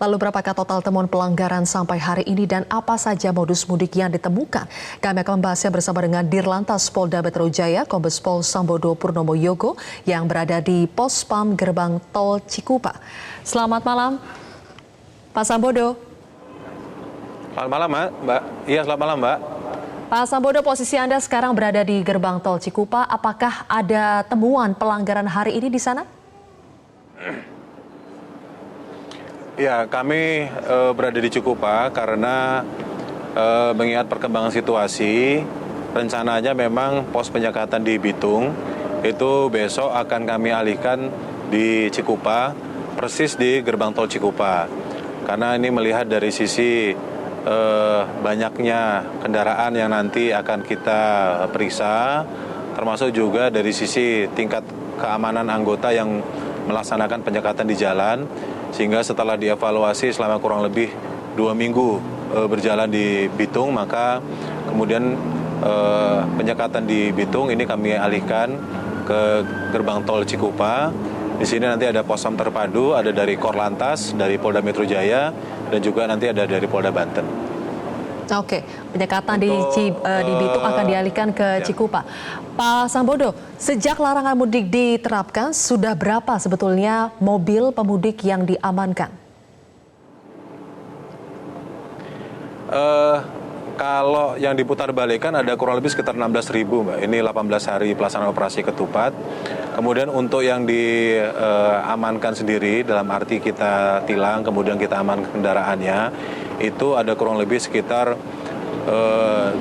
Lalu berapakah total temuan pelanggaran sampai hari ini dan apa saja modus mudik yang ditemukan? Kami akan membahasnya bersama dengan Dirlantas Polda Metro Jaya, Kombes Pol Sambodo Purnomo Yogo yang berada di Pos Pam Gerbang Tol Cikupa. Selamat malam, Pak Sambodo. Selamat malam, Mbak. Iya, selamat malam, Mbak. Pak Sambodo, posisi Anda sekarang berada di Gerbang Tol Cikupa. Apakah ada temuan pelanggaran hari ini di sana? Ya, kami berada di Cikupa karena mengingat perkembangan situasi, rencananya memang pos penyekatan di Bitung itu besok akan kami alihkan di Cikupa, persis di Gerbang Tol Cikupa. Karena ini melihat dari sisi banyaknya kendaraan yang nanti akan kita periksa, termasuk juga dari sisi tingkat keamanan anggota yang melaksanakan penyekatan di jalan, sehingga setelah dievaluasi selama kurang lebih 2 minggu berjalan di Bitung, maka kemudian penyekatan di Bitung ini kami alihkan ke Gerbang Tol Cikupa. Di sini nanti ada pos-pam terpadu, ada dari Korlantas, dari Polda Metro Jaya, dan juga nanti ada dari Polda Banten. Oke, penyekatan di Bitung akan dialihkan ke Cikupa. Pak Sambodo, sejak larangan mudik diterapkan, sudah berapa sebetulnya mobil pemudik yang diamankan? Kalau yang diputar balikan ada kurang lebih sekitar 16.000, Mbak. Ini 18 hari pelaksanaan operasi ketupat. Kemudian untuk yang diamankan sendiri, dalam arti kita tilang, kemudian kita amankan kendaraannya, itu ada kurang lebih sekitar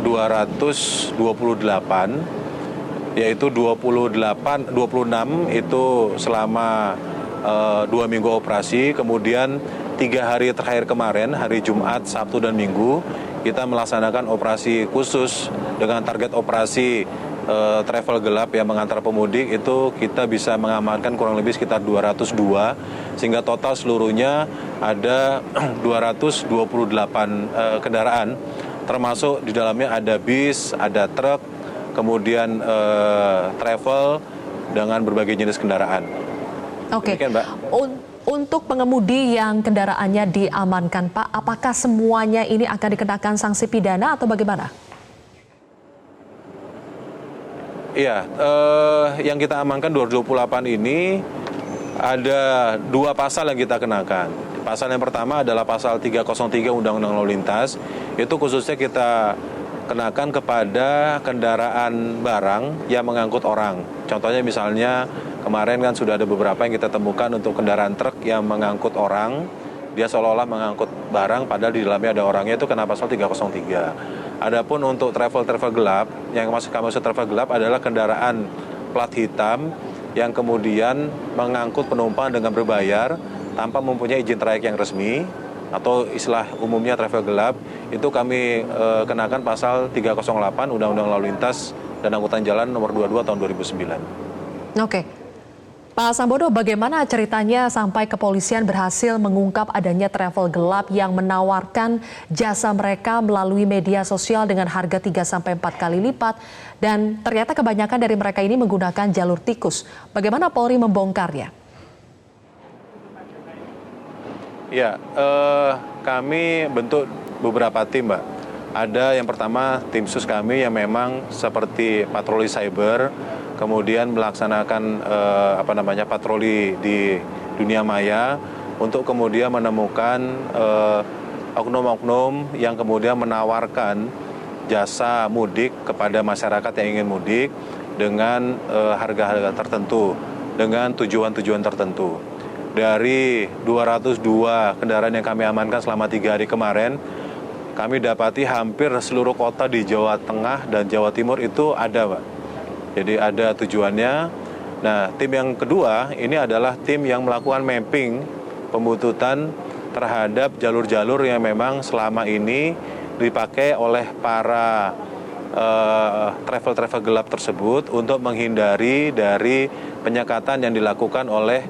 228, yaitu 26 itu selama 2 minggu operasi, kemudian 3 hari terakhir kemarin, hari Jumat, Sabtu, dan Minggu, kita melaksanakan operasi khusus dengan target operasi travel gelap yang mengantar pemudik, itu kita bisa mengamankan kurang lebih sekitar 202, sehingga total seluruhnya ada 228 kendaraan, termasuk di dalamnya ada bis, ada truk, kemudian travel dengan berbagai jenis kendaraan. Oke. Demikian, Mbak. Untuk pengemudi yang kendaraannya diamankan, Pak, apakah semuanya ini akan dikenakan sanksi pidana atau bagaimana? Iya, yang kita amankan 228 ini ada 2 pasal yang kita kenakan. Pasal yang pertama adalah pasal 303 Undang-Undang Lalu Lintas. Itu khususnya kita kenakan kepada kendaraan barang yang mengangkut orang. Contohnya misalnya kemarin kan sudah ada beberapa yang kita temukan untuk kendaraan truk yang mengangkut orang. Dia seolah-olah mengangkut barang padahal di dalamnya ada orangnya, itu kena pasal 303. Adapun untuk travel gelap, yang maksud travel gelap adalah kendaraan plat hitam yang kemudian mengangkut penumpang dengan berbayar tanpa mempunyai izin trayek yang resmi, atau istilah umumnya travel gelap, itu kami kenakan pasal 308 Undang-Undang Lalu Lintas dan Angkutan Jalan nomor 22 tahun 2009. Oke. Pak Sambodo, bagaimana ceritanya sampai kepolisian berhasil mengungkap adanya travel gelap yang menawarkan jasa mereka melalui media sosial dengan harga 3-4 kali lipat, dan ternyata kebanyakan dari mereka ini menggunakan jalur tikus. Bagaimana Polri membongkarnya? Ya, kami bentuk beberapa tim, Mbak. Ada yang pertama tim sus kami yang memang seperti patroli cyber, kemudian melaksanakan patroli di dunia maya untuk kemudian menemukan oknum-oknum yang kemudian menawarkan jasa mudik kepada masyarakat yang ingin mudik dengan harga-harga tertentu, dengan tujuan-tujuan tertentu. Dari 202 kendaraan yang kami amankan selama 3 hari kemarin, kami dapati hampir seluruh kota di Jawa Tengah dan Jawa Timur itu ada, Pak. Jadi ada tujuannya. Nah, tim yang kedua ini adalah tim yang melakukan mapping, pembuntutan terhadap jalur-jalur yang memang selama ini dipakai oleh para travel gelap tersebut untuk menghindari dari penyekatan yang dilakukan oleh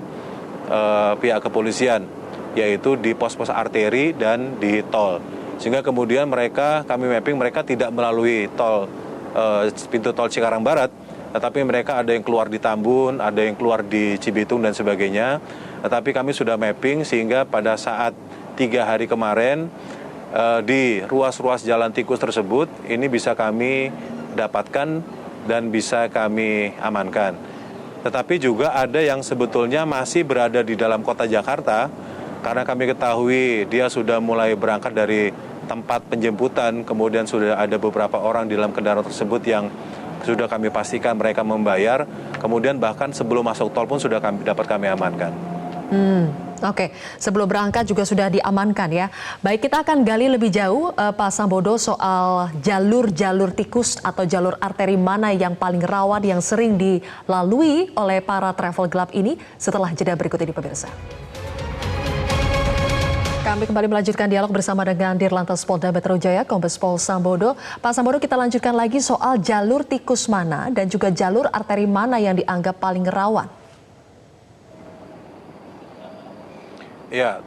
pihak kepolisian, yaitu di pos-pos arteri dan di tol. Sehingga kemudian kami mapping mereka tidak melalui pintu tol Cikarang Barat, tetapi mereka ada yang keluar di Tambun, ada yang keluar di Cibitung dan sebagainya. Tetapi kami sudah mapping sehingga pada saat 3 hari kemarin di ruas-ruas jalan tikus tersebut ini bisa kami dapatkan dan bisa kami amankan. Tetapi juga ada yang sebetulnya masih berada di dalam kota Jakarta karena kami ketahui dia sudah mulai berangkat dari tempat penjemputan, kemudian sudah ada beberapa orang di dalam kendaraan tersebut yang sudah kami pastikan mereka membayar, kemudian bahkan sebelum masuk tol pun sudah dapat kami amankan. Oke, sebelum berangkat juga sudah diamankan ya. Baik, kita akan gali lebih jauh Pak Sambodo soal jalur-jalur tikus atau jalur arteri mana yang paling rawan yang sering dilalui oleh para travel gelap ini setelah jeda berikut ini pemirsa. Kami kembali melanjutkan dialog bersama dengan Dirlantas Polda Metro Jaya, Kombes Pol Sambodo. Pak Sambodo, kita lanjutkan lagi soal jalur tikus mana dan juga jalur arteri mana yang dianggap paling rawan. Ya,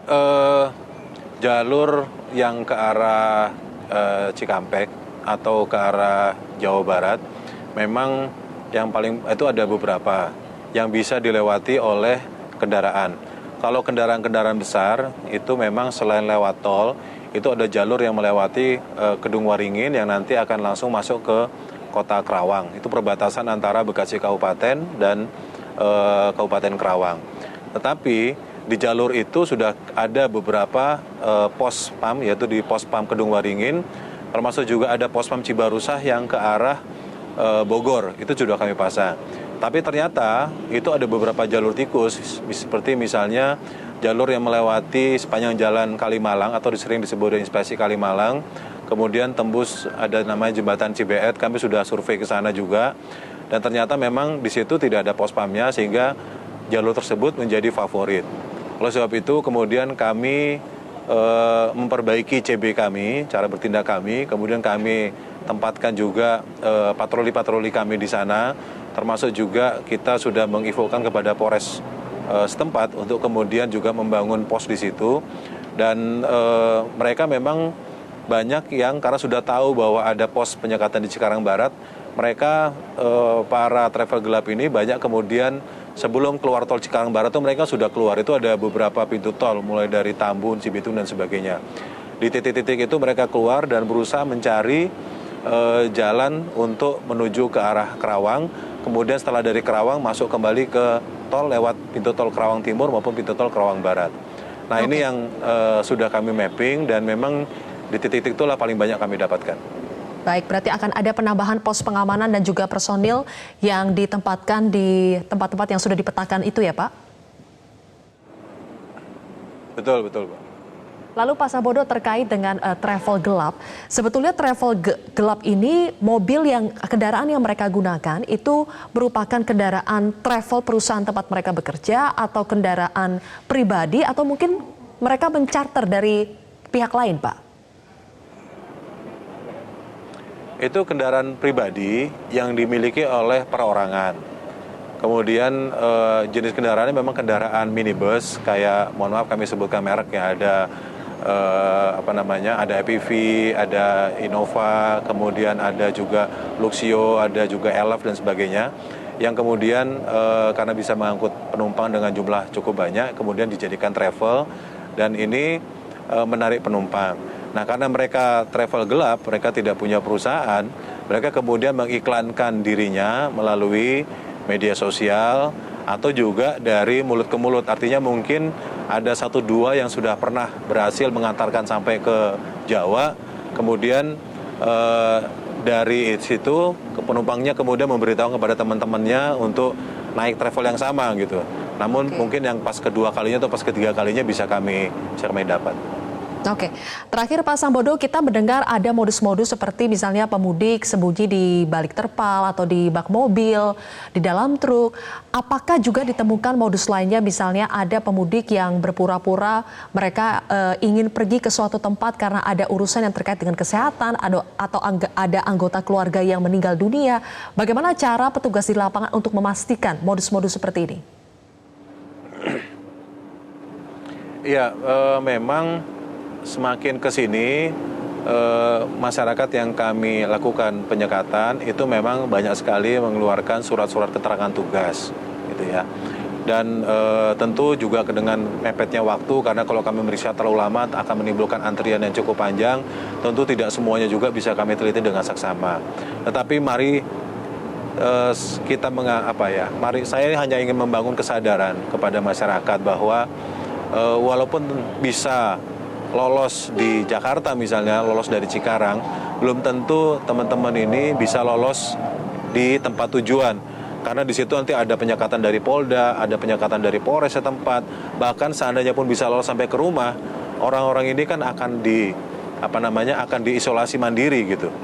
jalur yang ke arah Cikampek atau ke arah Jawa Barat, memang yang paling itu ada beberapa yang bisa dilewati oleh kendaraan. Kalau kendaraan-kendaraan besar itu memang selain lewat tol, itu ada jalur yang melewati Kedung Waringin yang nanti akan langsung masuk ke Kota Kerawang. Itu perbatasan antara Bekasi Kabupaten dan Kabupaten Kerawang. Tetapi di jalur itu sudah ada beberapa pos PAM, yaitu di pos PAM Kedung Waringin, termasuk juga ada pos PAM Cibarusah yang ke arah Bogor, itu sudah kami pasang. Tapi ternyata itu ada beberapa jalur tikus, seperti misalnya jalur yang melewati sepanjang jalan Kalimalang atau sering disebut Inspirasi Kalimalang, kemudian tembus ada namanya Jembatan Cibeet, kami sudah survei ke sana juga, dan ternyata memang di situ tidak ada pos PAM-nya sehingga jalur tersebut menjadi favorit. Oleh sebab itu kemudian kami memperbaiki CB kami, cara bertindak kami, kemudian kami tempatkan juga patroli-patroli kami di sana, termasuk juga kita sudah menginfokan kepada Polres setempat untuk kemudian juga membangun pos di situ, dan mereka memang banyak yang karena sudah tahu bahwa ada pos penyekatan di Cikarang Barat, mereka para travel gelap ini banyak kemudian sebelum keluar tol Cikarang Barat itu mereka sudah keluar, itu ada beberapa pintu tol mulai dari Tambun, Cibitung dan sebagainya. Di titik-titik itu mereka keluar dan berusaha mencari jalan untuk menuju ke arah Kerawang, kemudian setelah dari Kerawang masuk kembali ke tol lewat pintu tol Kerawang Timur maupun pintu tol Kerawang Barat. Nah ini yang sudah kami mapping dan memang di titik-titik itulah paling banyak kami dapatkan. Baik, berarti akan ada penambahan pos pengamanan dan juga personil yang ditempatkan di tempat-tempat yang sudah dipetakan itu ya Pak? Betul, betul Pak. Lalu Pak Sambodo terkait dengan travel gelap, sebetulnya travel gelap ini kendaraan yang mereka gunakan itu merupakan kendaraan travel perusahaan tempat mereka bekerja atau kendaraan pribadi atau mungkin mereka mencharter dari pihak lain Pak? Itu kendaraan pribadi yang dimiliki oleh perorangan. Kemudian jenis kendaraannya memang kendaraan minibus, kayak mohon maaf kami sebutkan mereknya, ada ada EPV, ada Innova, kemudian ada juga Luxio, ada juga Elf dan sebagainya, yang kemudian karena bisa mengangkut penumpang dengan jumlah cukup banyak, kemudian dijadikan travel, dan ini menarik penumpang. Nah, karena mereka travel gelap, mereka tidak punya perusahaan, mereka kemudian mengiklankan dirinya melalui media sosial atau juga dari mulut ke mulut. Artinya mungkin ada 1-2 yang sudah pernah berhasil mengantarkan sampai ke Jawa, kemudian dari situ penumpangnya kemudian memberitahu kepada teman-temannya untuk naik travel yang sama gitu. Namun mungkin yang pas kedua kalinya atau pas ketiga kalinya bisa kami dapat. Oke, terakhir Pak Sambodo, kita mendengar ada modus-modus seperti misalnya pemudik sembunyi di balik terpal atau di bak mobil, di dalam truk. Apakah juga ditemukan modus lainnya, misalnya ada pemudik yang berpura-pura mereka ingin pergi ke suatu tempat karena ada urusan yang terkait dengan kesehatan atau ada anggota keluarga yang meninggal dunia. Bagaimana cara petugas di lapangan untuk memastikan modus-modus seperti ini? Ya, memang semakin ke sini masyarakat yang kami lakukan penyekatan itu memang banyak sekali mengeluarkan surat-surat keterangan tugas gitu ya. Dan tentu juga dengan mepetnya waktu, karena kalau kami meriksa terlalu lama akan menimbulkan antrian yang cukup panjang. Tentu tidak semuanya juga bisa kami teliti dengan saksama. Tetapi mari mari saya hanya ingin membangun kesadaran kepada masyarakat bahwa walaupun bisa lolos di Jakarta misalnya, lolos dari Cikarang, belum tentu teman-teman ini bisa lolos di tempat tujuan. Karena di situ nanti ada penyekatan dari Polda, ada penyekatan dari Polres setempat. Bahkan seandainya pun bisa lolos sampai ke rumah, orang-orang ini kan akan akan diisolasi mandiri gitu.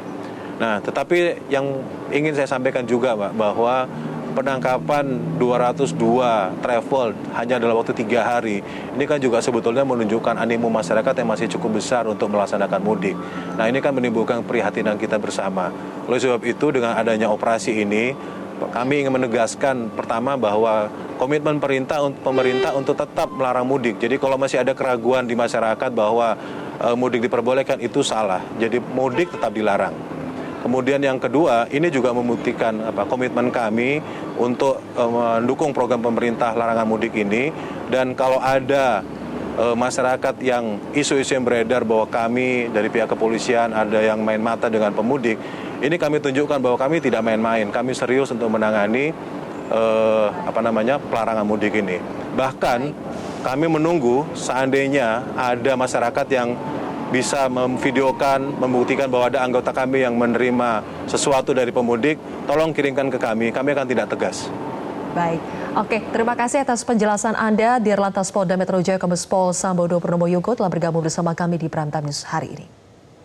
Nah, tetapi yang ingin saya sampaikan juga, Pak, bahwa penangkapan 202 travel hanya dalam waktu 3 hari, ini kan juga sebetulnya menunjukkan animo masyarakat yang masih cukup besar untuk melaksanakan mudik. Nah, ini kan menimbulkan keprihatinan kita bersama. Oleh sebab itu, dengan adanya operasi ini, kami ingin menegaskan pertama bahwa komitmen pemerintah untuk tetap melarang mudik. Jadi kalau masih ada keraguan di masyarakat bahwa mudik diperbolehkan, itu salah. Jadi mudik tetap dilarang. Kemudian yang kedua, ini juga membuktikan komitmen kami untuk mendukung program pemerintah larangan mudik ini. Dan kalau ada masyarakat yang isu-isu yang beredar bahwa kami dari pihak kepolisian ada yang main mata dengan pemudik, ini kami tunjukkan bahwa kami tidak main-main, kami serius untuk menangani pelarangan mudik ini. Bahkan kami menunggu seandainya ada masyarakat yang bisa memvideokan, membuktikan bahwa ada anggota kami yang menerima sesuatu dari pemudik, tolong kirimkan ke kami akan tidak tegas. Baik, oke, terima kasih atas penjelasan Anda, Dirlantas Polda Metro Jaya Kombes Pol Sambodo Purnomo Yogo telah bergabung bersama kami di Prime Time News hari ini.